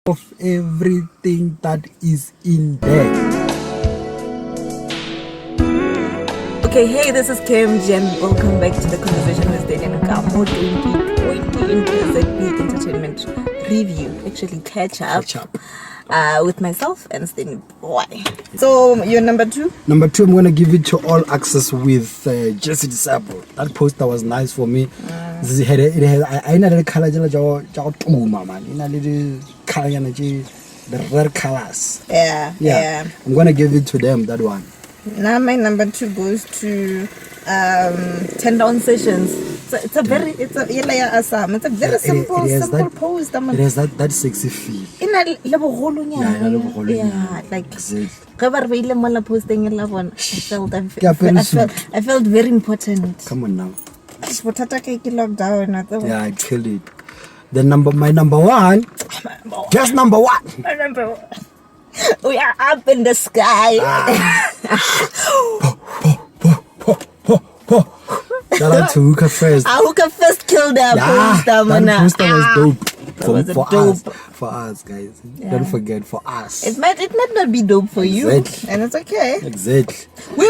of everything that is in there. Okay, hey, this is KMG and welcome back to the conversation with Daniel Kamo 2020 into ZB Entertainment Review. Actually, catch up. With myself and Steny Boy. So, you're number two? Number two, I'm going to give it to All Access with Zebediela. That poster was nice for me. It had a color, the red colors. Yeah. I'm going to give it to them, that one. Now my number two goes to 10 Down Sessions. It's a very simple post. It has that sexy feel. Like I felt very important. Come on now. Lockdown. Yeah, I killed it. Then my number one. Just number one. My number one. We are up in the sky. Shout out to Hookah Fest. Hookah Fest killed our poster. That poster was dope. Dope. For us, guys. Yeah. Don't forget, for us. It might not be dope for you. Exactly. And it's okay. Exactly. We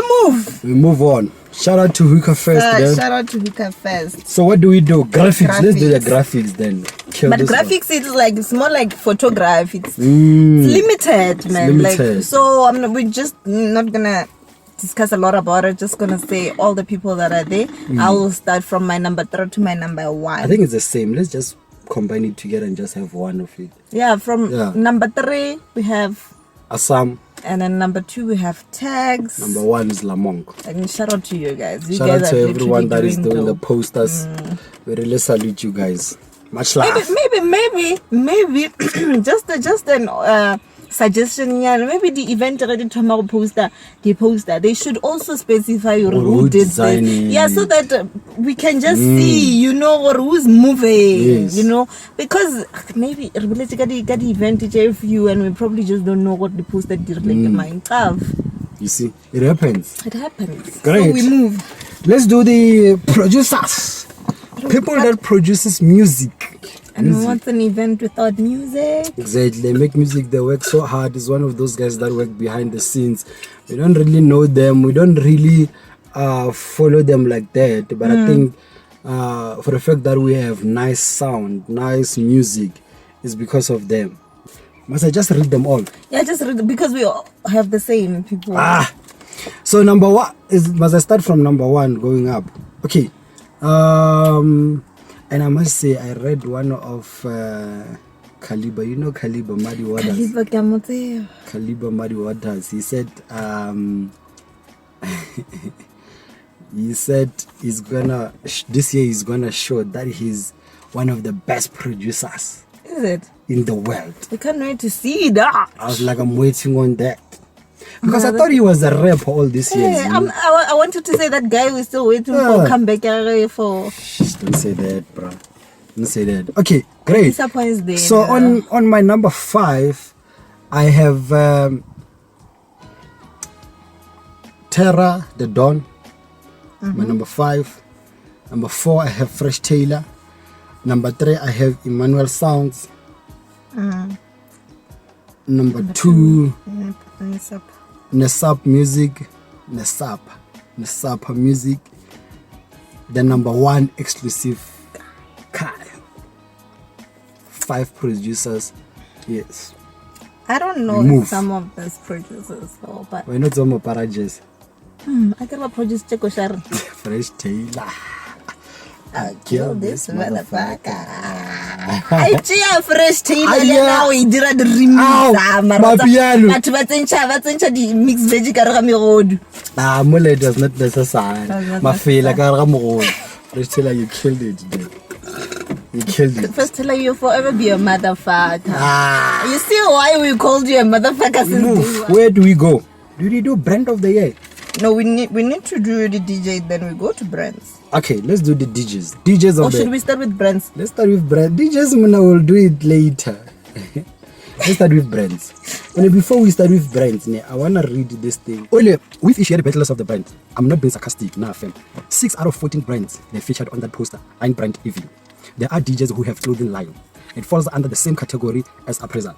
move on. Shout out to Hookah Fest. Shout out to Hookah Fest. So what do we do? Graphics. Let's do the graphics then. But graphics it's more like photography. It's limited, man. Limited. We're just not gonna discuss a lot about it. Just gonna say all the people that are there. I will start from my number 3 to my number 1. I think it's the same. Let's just combine it together and just have one of it. Yeah, number 3 we have Assam. And then number 2 we have Tags. Number 1 is Lamong. And shout out to you guys. Shout out to everyone that is doing the posters. We really salute you guys. Much love. Maybe just an suggestion. Yeah, maybe the event already tomorrow poster. They should also specify who did it. Yeah, so that we can just see, or who's moving. Yes. Because maybe related to the event you and we probably just don't know what the poster did like the mind have. You see, it happens. Great. So we move. Let's do the producers. People that produces music. And what's an event without music? Exactly. They make music, they work so hard. It's one of those guys that work behind the scenes. We don't really know them. We don't really follow them like that. But I think for the fact that we have nice sound, nice music, is because of them. Must I just read them all? Yeah, just read them because we all have the same people. So number 1 must I start from number 1 going up? Okay. And I must say, I read one of Caliber. You know Caliber, Muddy Waters. Caliber, Muddy Waters. He said, this year he's gonna show that he's one of the best producers. Is it? In the world. I can't wait to see that. I was like, I'm waiting on that. Because I thought he was a rapper all these years. I wanted to say that guy was still waiting for comeback for. Don't say that, bro. Don't say that. Okay, great. There, so on my number 5, I have Terra the Dawn. My number 5. Number 4, I have Fresh Taylor. Number 3, I have Emmanuel Sounds. Number 2, Nesap Music. Nesap Music. Then number 1, exclusive Kai. 5 producers. Yes. I don't know some of those producers though, but why not some of Parajes? I can produce Cheko Sharon. Fresh Taylor. I killed this motherfucker. I cheer Fresh Taylor now. He did the remix. But the mixed veggie Mole does not necessary. My feel like a Fresh Taylor, you killed it, dude. You killed it. First Taylor, you'll forever be a motherfucker. You see why we called you a motherfucker since Where do we go? Do we do brand of the year? No, we need to do the DJ, then we go to brands. Okay, let's do the DJs. Or should we start with brands? Let's start with brands. DJs, we'll do it later. Let's start with brands. And before we start with brands, I want to read this thing. Only with each year the battlers of the brand. I'm not being sarcastic, nah, fam. 6 out of 14 brands they featured on that poster ain't brand even. There are DJs who have clothing line. It falls under the same category as appraisal.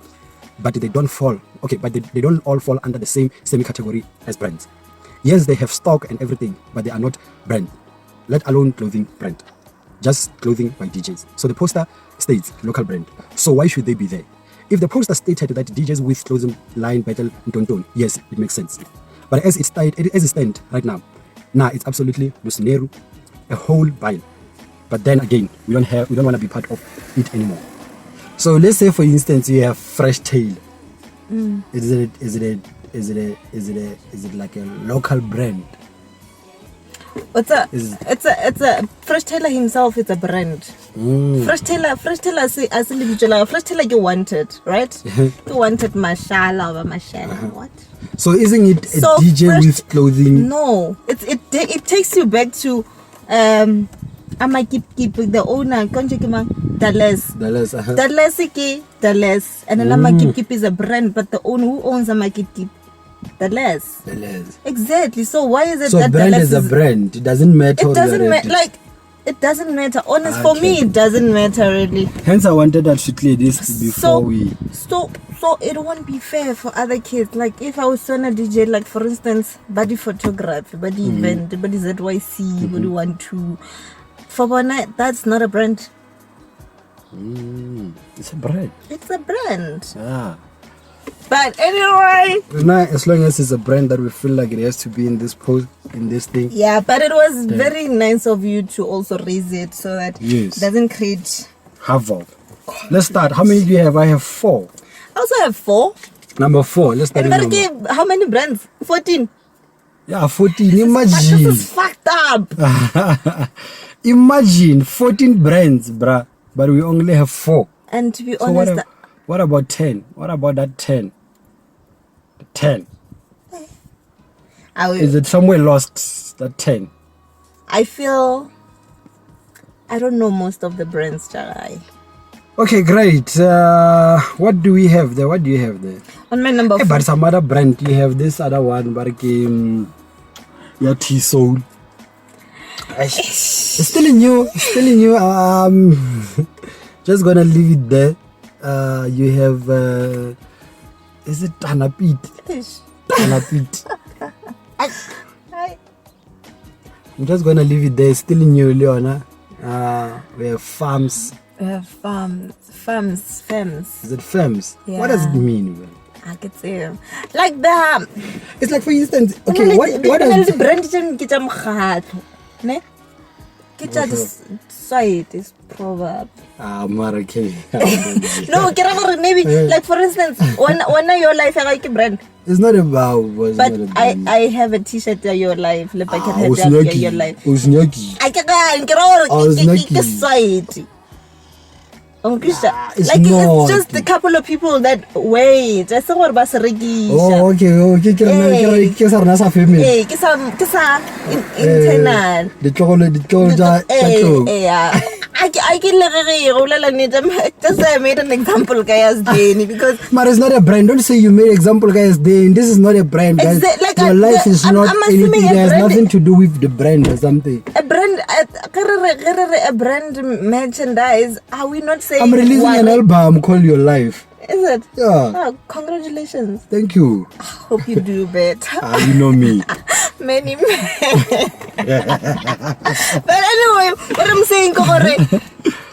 But they don't fall, but they don't all fall under the same category as brands. Yes, they have stock and everything, but they are not brand, let alone clothing brand. Just clothing by DJs. So the poster states local brand. So why should they be there? If the poster stated that DJs with clothing line battle Ntonton, yes, it makes sense. But as it stands right now, it's absolutely Lucineru, a whole pile. But then again, we don't want to be part of it anymore. So let's say, for instance, you have Fresh Tail. Is it like a local brand? It's a Fresh Tailor himself is a brand. Fresh Tailor as individual. Fresh Tailor you wanted, right? You wanted Mashallah or Mashallah. What? So isn't it a DJ with clothing? No, it takes you back to I keep the owner Dallas. Dallas, and then keep is a brand, but the owner who owns keep. Dallas. Exactly. So why is it that brand Dallas is a brand? It doesn't matter. It doesn't matter. Like it doesn't matter. Honest, for me, it doesn't matter really. Hence, I wanted us to clear this before we. So it won't be fair for other kids. Like if I was on a DJ, like for instance, body photography, body event, body ZYC, body 1-2. For one night, that's not a brand. It's a brand. It's a brand. But anyway, as long as it's a brand that we feel like it has to be in this post, in this thing. Yeah, but it was very nice of you to also raise it so that it doesn't create havoc. Let's start. How many do you have? I have 4. I also have 4. Number 4. Let's start. And how many brands? 14. Yeah, 14. Imagine. This is fucked up. Imagine 14 brands, bruh. But we only have 4. And to be honest, what about 10? What about that 10? 10. Is it somewhere lost, that 10? I feel I don't know most of the brands, Charai. Okay, great. What do we have there? What do you have there? On my number 4. But some other brand. You have this other one, but your T-Soul. It's still new. Just gonna leave it there. You have is it Tanapit? Tanapit. I'm just gonna leave it there. Still new, Leona. We have farms. We have farms. Is it farms? Yeah. What does it mean? Man? I could say like the. It's like, for instance, okay, what does the brand ne? This side is proverb. Okay. No, maybe like for instance, when your life like brand. It's not about. But I have a T-shirt your life. Like I can have that your life. I can't side. Like it's just a couple of people that wait. I saw what Basarigi. Oh, okay. Hey, kisa internal. The chocolate. I can just I made an example, guys, because. But it's not a brand. Don't say you made example, guys. This is not a brand, guys. Like your life is not anything. It has nothing to do with the brand or something. A brand merchandise. Are we not saying? I'm releasing an album called Your Life. Is it? Yeah. Oh, congratulations. Thank you. Hope you do better. You know me. Many men. But anyway, what I'm saying,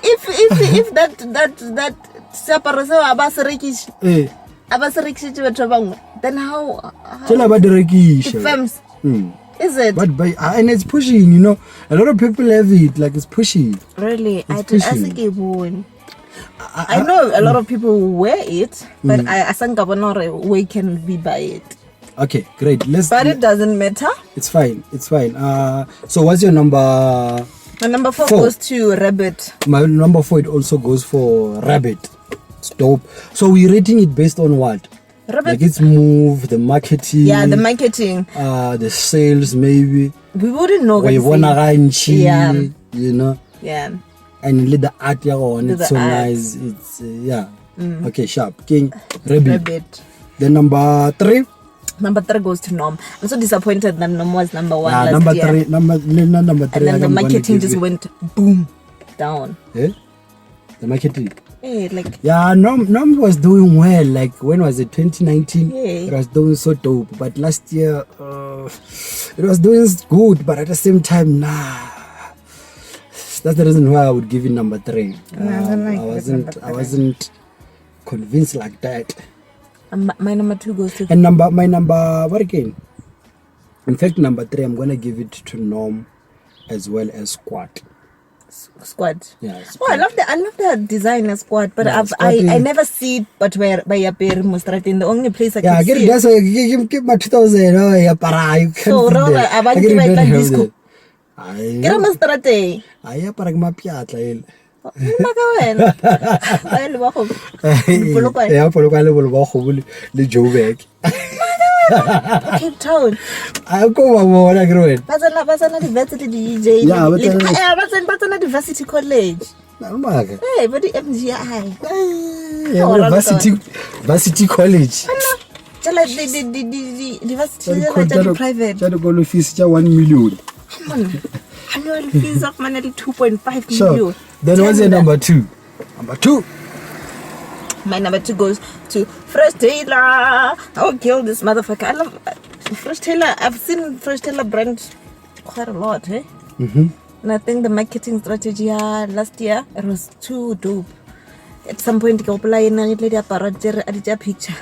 if that separation abasarikish, then how? Tell about the Rekish. Films. Is it? But and it's pushing, you know. A lot of people have it, like it's pushy. Really? I know a lot of people wear it, but I think we can be by it. Okay, great. But it doesn't matter. It's fine. So what's your number? My number 4 goes to Rabbit. My number 4, it also goes for Rabbit. It's dope. So we're rating it based on what? Rabbit. Like its move, the marketing. Yeah, the marketing. The sales maybe. We wouldn't know. Yeah. You know. Yeah. And let the art on it's so nice. It's okay, sharp. King Rabbit. Then number 3. Number 3 goes to Nom. I'm so disappointed that Nom was number 1 last number year. Number 3. And then the marketing just went boom down. Eh? The marketing. Yeah, Nom was doing well. Like, when was it? 2019? It was doing so dope. But last year, it was doing good. But at the same time, nah. That's the reason why I would give it number 3. I wasn't convinced like that. My number 2 goes to... And my number, what again? In fact, number 3, I'm going to give it to Nom as well as Squad. Squad. Yeah, Squad. Oh, I love the design of Squad, but Yeah, I never see it but where by a pair Mustratin. The only place I can see it. That's why you give my 2000. Oh, yeah, para. You can't So, I want to buy that disco. Get a Mustrate. I have paragma piatla. Yeah, for the Joe Cape Town. I'll go over and grow it. Basana Diversity DJ. Yeah, but Basana Diversity College. Hey, but the MGI. Varsity College. The Diversity private. Chadogolo fees 1 million. Annual fees of money 2.5 Sure. million. Then what's your number 2? Number 2. My number 2 goes to Fresh Taylor. I will kill this motherfucker. I love Fresh Taylor. I've seen Fresh Taylor brand quite a lot, eh? And I think the marketing strategy last year, it was too dope. At some point, I apply in a little picture.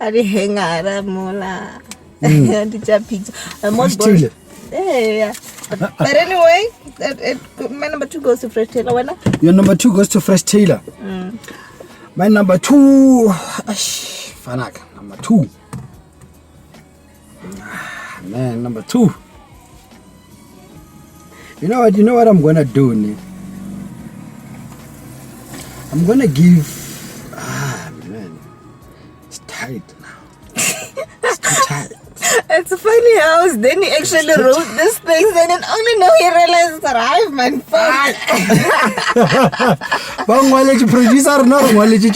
I did hang out mola. Picture. Most boys. Yeah. But anyway, my number 2 goes to Fresh Taylor. Your number 2 goes to Fresh Taylor. My number 2, Fanak, number 2. Man, number 2. You know what I'm gonna do, ne? I'm gonna give. Man, it's tight now. It's too tight. It's funny how then he actually wrote this thing and then only now he realized that I've my phone. But while you producer, no, while you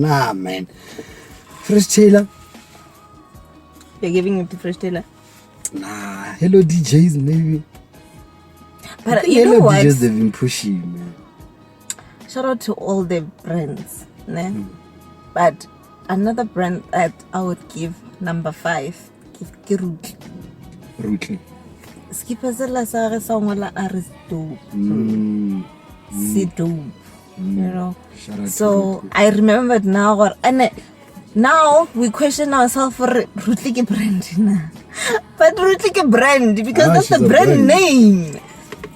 nah, man. Fresh Taylor. You're giving it to Fresh Taylor? Nah, Hello DJs, maybe. But you know what? DJs, they've been pushing, man. Shout out to all the brands, ne? But another brand that I would give number 5, give Rutli. Skipper Zella Sara Songwala Aristo. Si dope. You know. So I remembered now and now we question ourselves for Rutli brand. But Rutli brand because that's the brand name.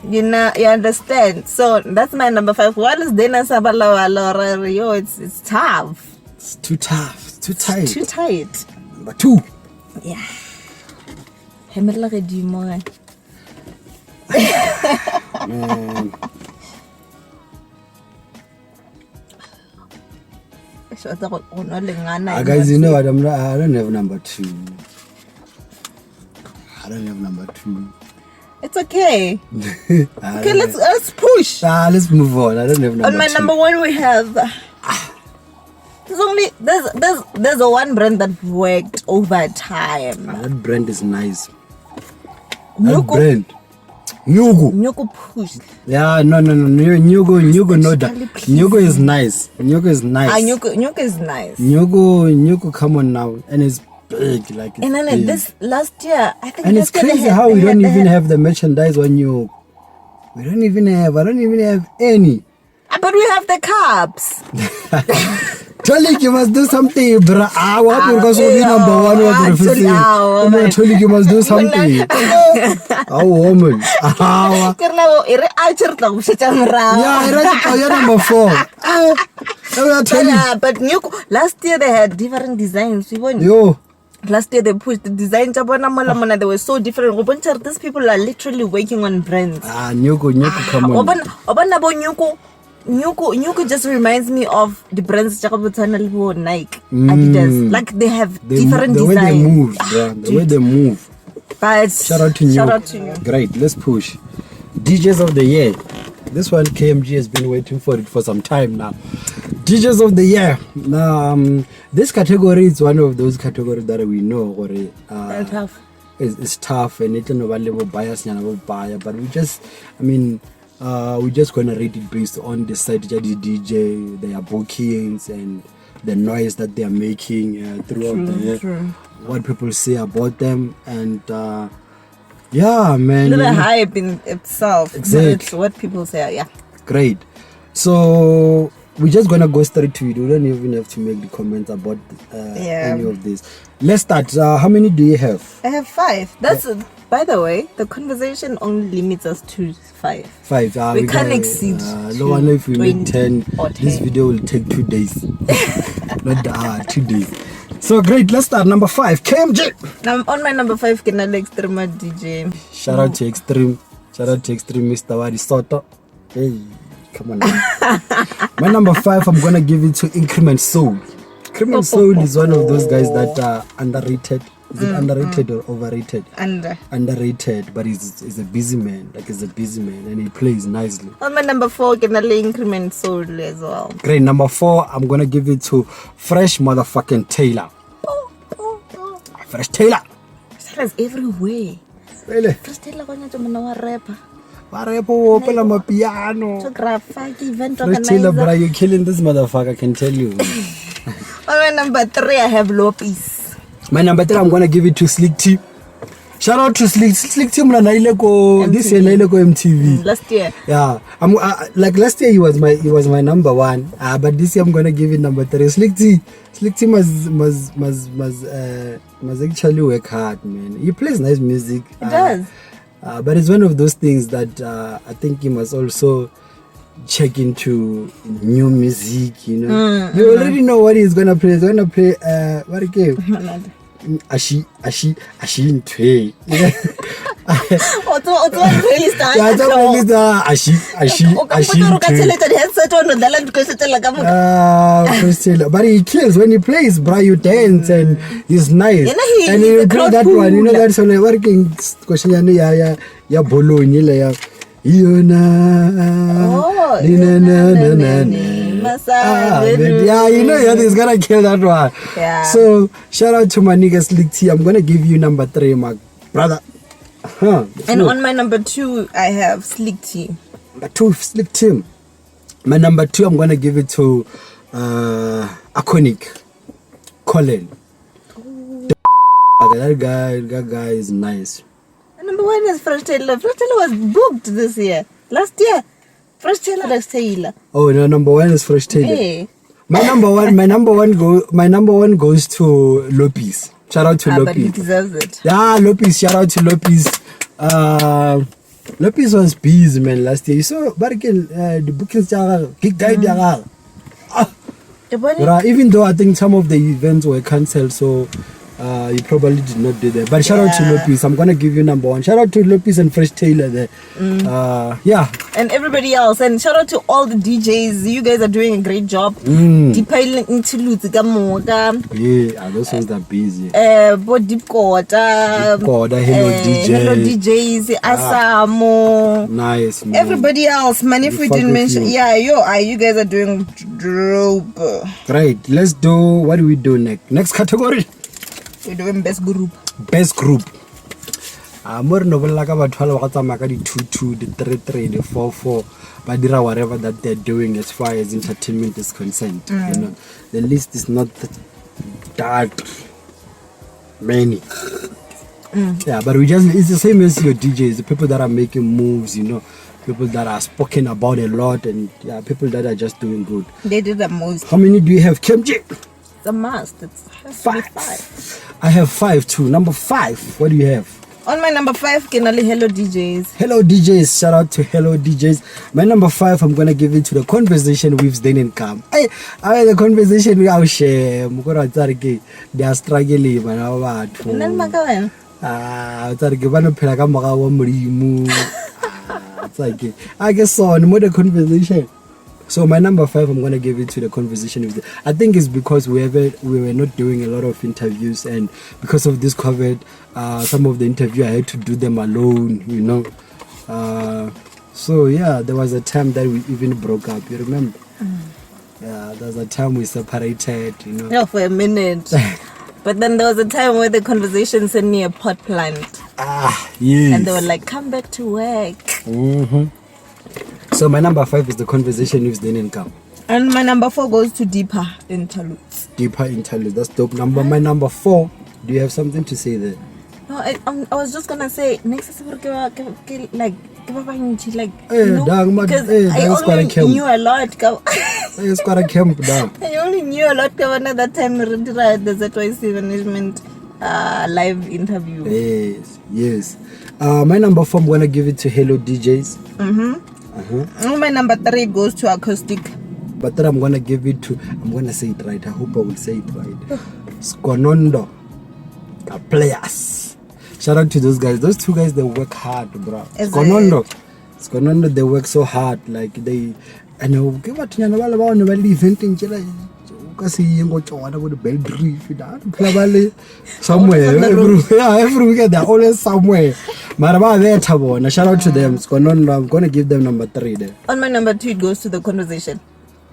You know, you understand. So that's my number 5. What is Dena Sabala? Yo, it's tough. It's too tough. It's too tight. Too tight. Number 2. Yeah. Man. Guys, you know what? I don't have number 2. I don't have number 2. It's okay. Okay, let's push. Let's move on. I don't have number 2. On my number 1 we have there's a one brand that worked over time. That brand is nice. Nyugu. Brand. Nyugu push. Yeah, no. Nyugu no that. Nyugu is nice. Nyugu is nice. Nyugu is nice. Nyugu, come on now. And it's big. Like it's and then big. This last year, I think. And it's crazy how we don't even have the merchandise on Nyugu. I don't even have any. But we have the cups. Totally, you must do something, bro. What because we number 1 was totally, you must do something. Oh, woman. Yeah, you're number 4. But last year they had different designs. Yo. Last year they pushed the designs. They were so different. These people are literally working on brands. Nyugu, come on. Nyugu just reminds me of the brands Nike, Adidas. Like they have different designs. The way they move, the way they move. But shout out to you. Great, let's push. DJs of the year. This one KMG has been waiting for it for some time now. DJs of the year. This category is one of those categories that we know tough. It's tough and it's no bias, but we just, I mean, we're just gonna rate it based on the site that the DJ, their bookings, and the noise that they are making throughout the year. What people say about them, and yeah, man. The hype in itself. Exactly. It's what people say. Yeah. Great. So we're just gonna go straight to it. We don't even have to make the comments about any of this. Let's start. How many do you have? I have 5. That's by the way, the conversation only limits us to 5. 5. We can't exceed. No wonder if we make 10. This video will take 2 days. Not 2 days. So great. Let's start. Number 5. KMJ. Now on my number 5, can I Extreme DJ? Shout out to Extreme. Shout out to Extreme, Mr. Wadi Soto. Hey, come on. My number 5, I'm gonna give it to Increment Soul. Increment Soul is one of those guys that are underrated. Is it underrated or overrated? Underrated, but he's a busy man. Like, he's a busy man, and he plays nicely. On my number 4, can I Increment Soul as well? Great. Number 4, I'm gonna give it to Fresh motherfucking Taylor. Fresh Taylor. Taylor's everywhere. Really? Fresh Taylor kwenye tumana rapper. Warepo pela mapiano. Fresh Taylor, bro, you're killing this motherfucker, I can tell you. On my number 3, I have Lopez. My number 3, I'm gonna give it to Slick T. Shout out to Slick T. This year naileko MTV. Last year. Yeah. Like last year he was my number 1. But this year I'm gonna give it number 3. Slick T must actually work hard, man. He plays nice music. He does. But it's one of those things that I think he must also check into new music, you know. You already know what he's gonna play. He's gonna play what again? Ashi Ntwe. But he kills when he plays, bro. You dance and he's nice. And you play that one, you know that song like working ya Bologna ya yeah, you know he's gonna kill that one. Yeah. So shout out to my nigga Slick T. I'm gonna give you number 3, my brother. And on my number 2, I have Slick T. Number 2, Slick T. My number 2, I'm gonna give it to Iconic Colin. That guy is nice. And number 1 is Fresh Taylor. Fresh Taylor was booked this year. Last year. Fresh Taylor. Oh no, number 1 is Fresh Taylor. Hey. My number one goes to Lopez. Shout out to Lopez. But he deserves it. Yeah, Lopez. Shout out to Lopez. Lopez was busy, man, last year. So, but again, the bookings big guy. Even though I think some of the events were cancelled, so you probably did not do that. But shout out to Lopez. I'm gonna give you number 1. Shout out to Lopez and Fresh Taylor there. Yeah. And everybody else. And shout out to all the DJs. You guys are doing a great job. Depiling into yeah, those ones are busy. Deep Quarter, Hello DJs, Asamo. Nice, man. Everybody else, man, if we didn't mention, you guys are doing dope. Great. Let's do, what do we do next? Next category. We're doing best group. Best group. More novel like about 12 the 2-2, the 3-3, the 4-4, but there are whatever that they're doing as far as entertainment is concerned. You know, the list is not that many. Yeah, but it's the same as your DJs, the people that are making moves, you know, people that are spoken about a lot, and people that are just doing good. They do the most. How many do you have, KMJ? It's a must. It's 5. I have 5 too. Number 5, what do you have? On my number 5, Kenali Hello DJs. Hello DJs. Shout out to Hello DJs. My number 5, I'm gonna give it to the conversation with Zden and Cam. The conversation we all share. They are struggling, man. And then Makawan. It's like I guess so. No more the conversation. So my number 5, I'm gonna give it to the conversation with. I think it's because we were not doing a lot of interviews, and because of this COVID, some of the interview I had to do them alone, you know. So yeah, there was a time that we even broke up. You remember? Yeah, there was a time we separated, you know. Yeah, for a minute. But then there was a time where the conversation sent me a pot plant. Yes. And they were like, "Come back to work." So my number 5 is the conversation with Then Income. And my number 4 goes to deeper interludes. Deeper interludes. That's dope. My number 4. Do you have something to say there? No, I was just gonna say next is like Dang, because I only knew a lot. It's quite a camp down. I only knew a lot that time we did the ZYC management live interview. Yes. My number 4, I'm gonna give it to Hello DJs. My number 3 goes to acoustic. But then I'm gonna give it to, I'm gonna say it right. I hope I will say it right. Skonondo Players. Shout out to those guys. Those 2 guys, they work hard, bro. Skonondo, they work so hard. Like they, I know. Give what you know about the eventing. Somewhere, every weekend they're always somewhere. Shout out to them. Skonondo, I'm gonna give them number 3 there. On my number 2, it goes to the conversation.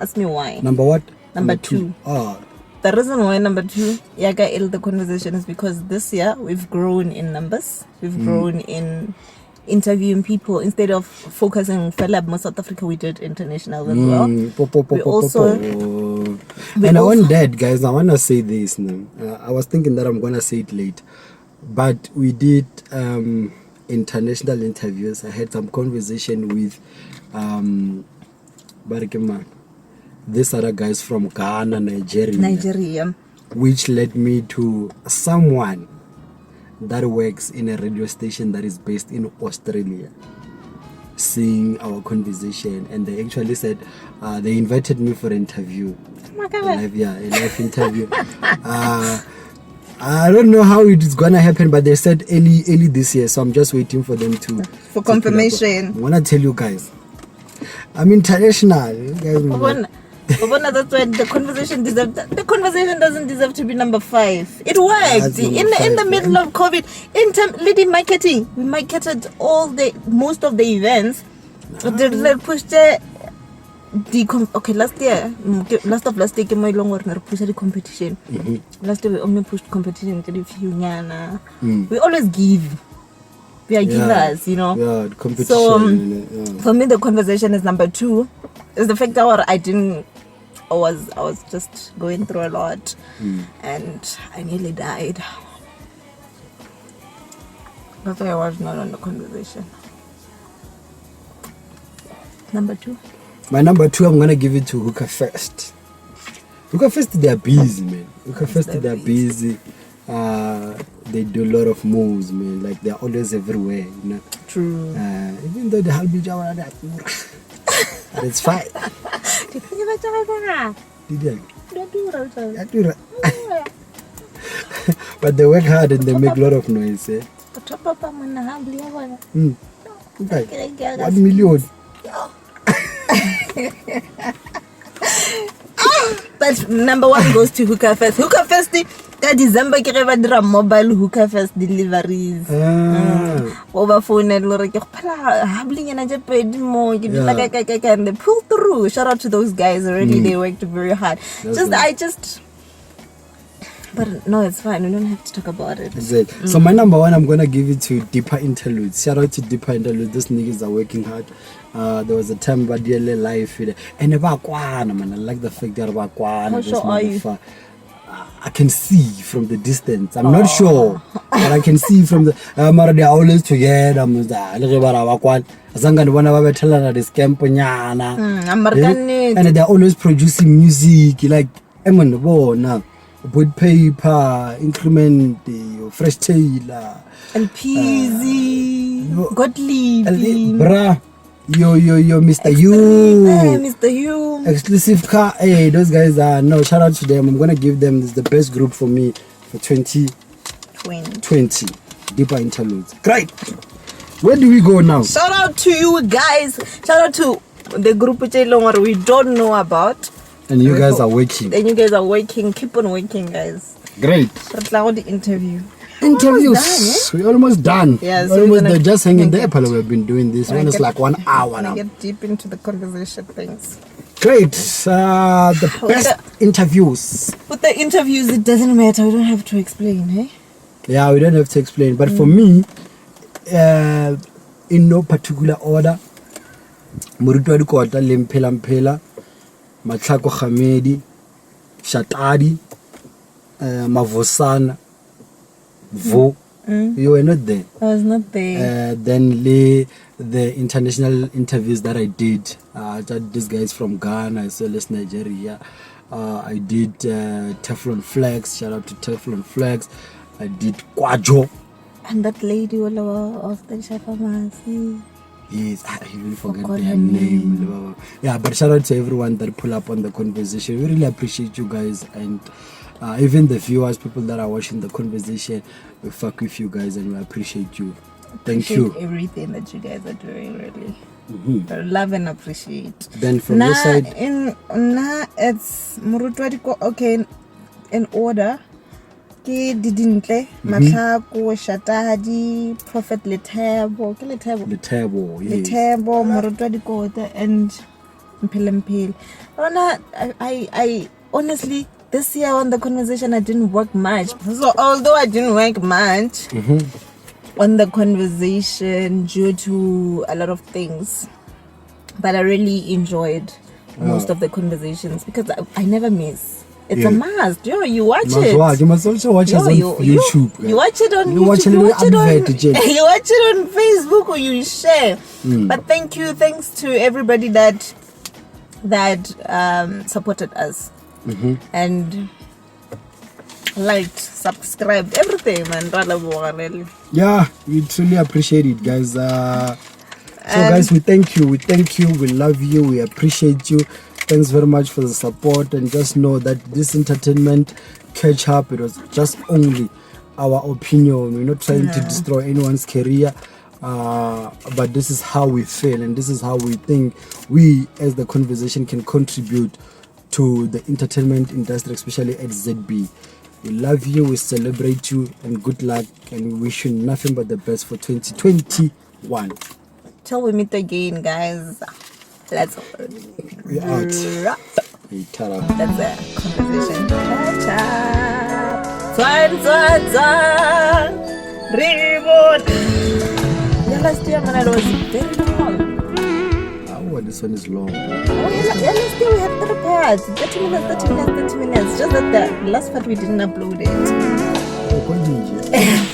Ask me why. Number what? Number 2. Oh. The reason why number 2, the conversation is because this year we've grown in numbers. We've grown in interviewing people. Instead of focusing on South Africa, we did international as well. And on that, guys, I want to say this now. I was thinking that I'm going to say it late. But we did international interviews. I had some conversation with these other guys from Ghana, Nigeria, which led me to someone that works in a radio station that is based in Australia, seeing our conversation, and they actually said they invited me for an interview. Oh my God. A live interview. I don't know how it is gonna happen, but they said early this year, so I'm just waiting for them for confirmation. I wanna tell you guys, I'm international. That's why the conversation doesn't deserve to be number 5. It worked in the middle of COVID. In leading marketing, we marketed most of the events. They pushed last year my long pushed the competition. Last year we only pushed competition to the few nyana. We always give. We are givers, you know. Yeah, competition. So for me, the conversation is number 2. Is the fact that I was just going through a lot, and I nearly died. That's why I was not on the conversation. Number 2. My number 2, I'm gonna give it to Hookah Fest. Hookah Fest, they're busy, man. Hookah Fest, they're busy. They do a lot of moves, man. Like they're always everywhere, you know. True. Even though the Halbi Jawa, but it's fine. But they work hard and they make a lot of noise. 1 million. But number 1 goes to Hookah Fest. Hookah Fest, December, I mobile Hookah Fest deliveries. Over phone and like and they pull through. Shout out to those guys already. They worked very hard. But no, it's fine. We don't have to talk about it. Exactly. So my number 1, I'm gonna give it to Deeper Interludes. Shout out to Deeper Interludes. These niggas are working hard. There was a time Zebediela live and man, I like the fact that how sure are you? I can see from the distance. I'm not sure, but I can see from the. They're always together. And they're always producing music. Like now, wood paper, increment, fresh tailor, and peasy, Gottlieb, bruh. Yo, Mr. You. Exclusive car. Hey, those guys are shout out to them. I'm gonna give them the best group for me for 2020. Deeper Interludes. Great. Where do we go now? Shout out to you guys. Shout out to the group we don't know about. And you guys are working. Keep on working, guys. Great. The interview. Interviews. We're almost done. Yeah, they're just hanging there. We've been doing this. It's like 1 hour now. Get deep into the conversation things. Great. The best interviews. With the interviews, it doesn't matter. We don't have to explain, hey? Yeah, we don't have to explain. But for me, in no particular order, moruti wa dikota le mphela Matlhako Khamedi Shatadi Mavosana Vo. You were not there. I was not there. Then the international interviews that I did, these guys from Ghana as well as Nigeria. I did Teflon Flex. Shout out to Teflon Flex. I did Kwajo. And that lady of the Shafamasi. Yes, I even forget their name. Yeah, but shout out to everyone that pull up on the conversation. We really appreciate you guys, and even the viewers, people that are watching the conversation. We fuck with you guys and we appreciate you. Thank you. Everything that you guys are doing, really. Love and appreciate. Then from your side, it's Murutwadiko. Okay, in order. Didintle, Matlhako, Shatadi, Prophet Letebo, yes. Letebo, Murutwadiko, and Mpil. I honestly, this year on the conversation, I didn't work much. So although I didn't work much on the conversation due to a lot of things, but I really enjoyed most of the conversations because I never miss. It's a must. You watch it. You must also watch us on YouTube. You watch it on YouTube. You watch it on Facebook or you share. But thanks to everybody that supported us and liked, subscribed, everything, man. Yeah, we truly appreciate it, guys. So guys, we thank you, we love you, we appreciate you. Thanks very much for the support, and just know that this entertainment catch up, it was just only our opinion. We're not trying to destroy anyone's career, but this is how we feel, and this is how we think we as the conversation can contribute to the entertainment industry, especially at ZB. We love you, we celebrate you, and good luck, and we wish you nothing but the best for 2021. Till we meet again, guys. Let's we're out. Hey, that's a conversation. Reboot. Yeah, last year, man, it was very long. Oh, this one is long. Yeah, last year we had 3 parts. 30 minutes. Just that the last part we didn't upload it. Oh,